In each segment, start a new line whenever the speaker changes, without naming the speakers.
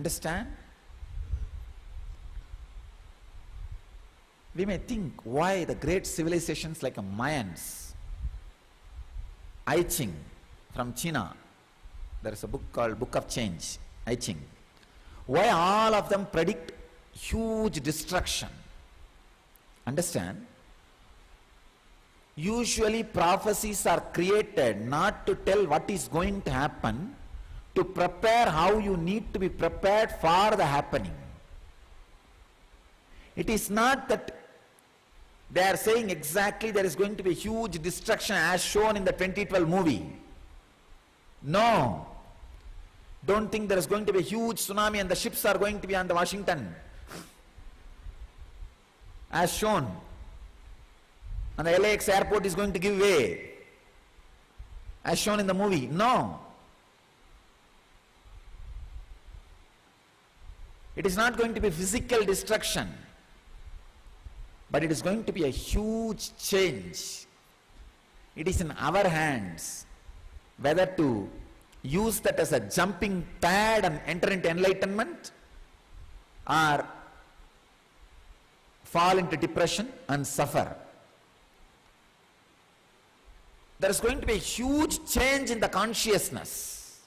Understand? We may think why the great civilizations like Mayans, I Ching from China, there is a book called Book of Change, I Ching. Why all of them predict huge destruction? Understand? Usually prophecies are created not to tell what is going to happen, to prepare how you need to be prepared for the happening. It is not that they are saying exactly there is going to be huge destruction as shown in the 2012 movie. No. Don't think there is going to be a huge tsunami and the ships are going to be on the Washington as shown. And the LAX airport is going to give way as shown in the movie. No. It is not going to be physical destruction, but it is going to be a huge change. It is in our hands whether to use that as a jumping pad and enter into enlightenment, or fall into depression and suffer. There is going to be a huge change in the consciousness.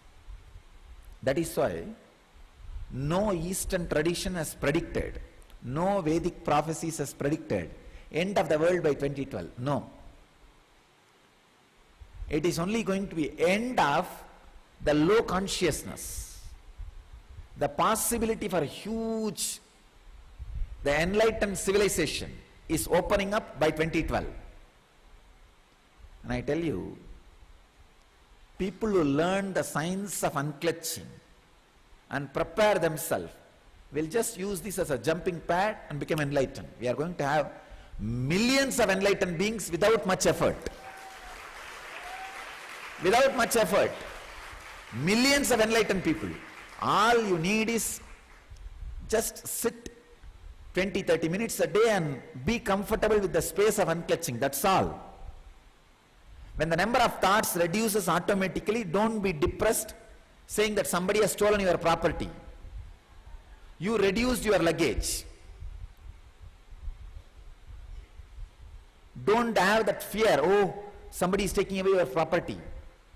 That is why no Eastern tradition has predicted, no Vedic prophecies has predicted end of the world by 2012. No. It is only going to be end of the low consciousness. The possibility for huge, the enlightened civilization is opening up by 2012. And I tell you, people who learn the science of unclutching and prepare themselves will just use this as a jumping pad and become enlightened. We are going to have millions of enlightened beings without much effort. Without much effort. Millions of enlightened people. All you need is just sit 20-30 minutes a day and be comfortable with the space of unclutching. That's all. When the number of thoughts reduces automatically, don't be depressed saying that somebody has stolen your property. You reduced your luggage. Don't have that fear, oh, somebody is taking away your property.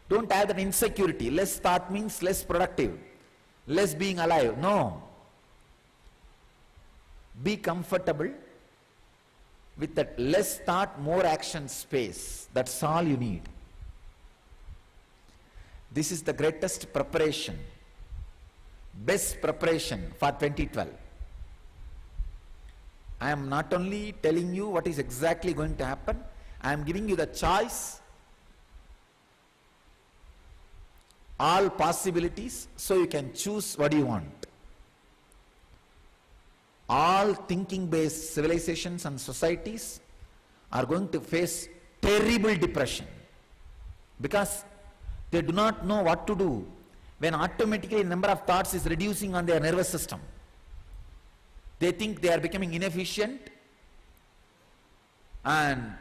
Don't have that insecurity. Less thought means less productive, less being alive. No. Be comfortable with that less thought, more action space. That's all you need. This is the greatest preparation, best preparation for 2012. I am not only telling you what is exactly going to happen, I am giving you the choice, all possibilities, so you can choose what you want. All thinking-based civilizations and societies are going to face terrible depression because they do not know what to do when automatically the number of thoughts is reducing on their nervous system. They think they are becoming inefficient and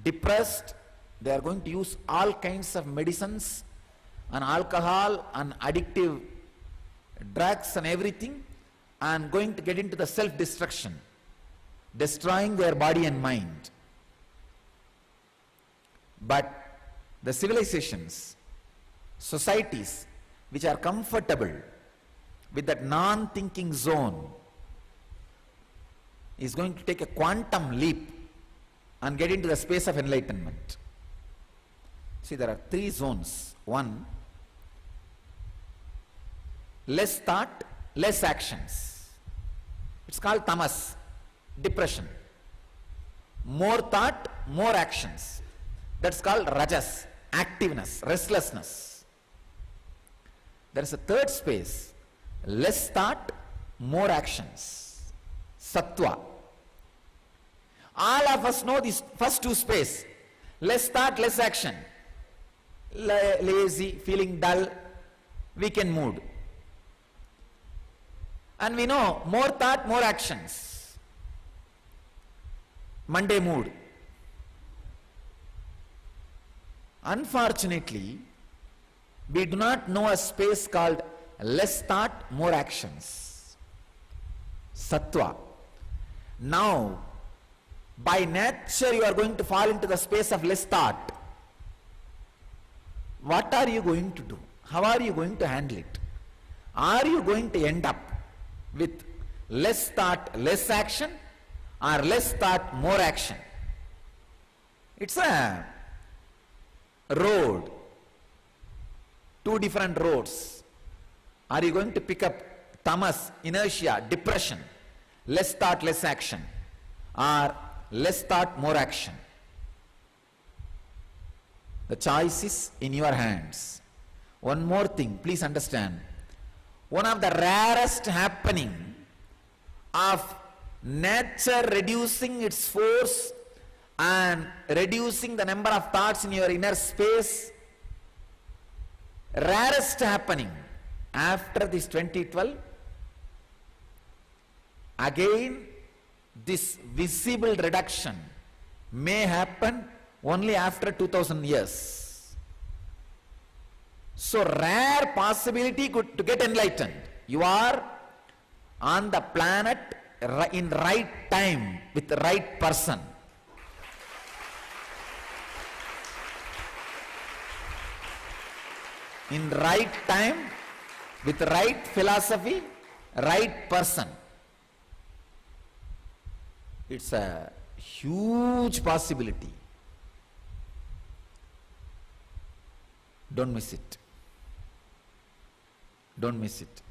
depressed. They are going to use all kinds of medicines and alcohol and addictive drugs and everything, and going to get into the self-destruction, destroying their body and mind. But the civilizations, societies which are comfortable with that non-thinking zone is going to take a quantum leap and get into the space of enlightenment. See, there are 3 zones. 1, less thought, less actions. It's called tamas, depression. More thought, more actions. That's called rajas, activeness, restlessness. There is a 3rd space, less thought, more actions, sattva. All of us know these first 2 space, less thought, less action, lazy, feeling dull, weekend mood. And we know more thought, more actions, Monday mood. Unfortunately, we do not know a space called less thought, more actions. Sattva. Now, by nature you are going to fall into the space of less thought. What are you going to do? How are you going to handle it? Are you going to end up with less thought, less action, or less thought, more action? It's a road, two different roads. Are you going to pick up tamas, inertia, depression, less thought, less action, or less thought, more action? The choice is in your hands. One more thing, please understand. One of the rarest happening of nature reducing its force and reducing the number of thoughts in your inner space, rarest happening after this 2012, again this visible reduction may happen only after 2000 years. So rare possibility to get enlightened. You are on the planet in right time with the right person. In right time with right philosophy, right person. It's a huge possibility. Don't miss it. Don't miss it.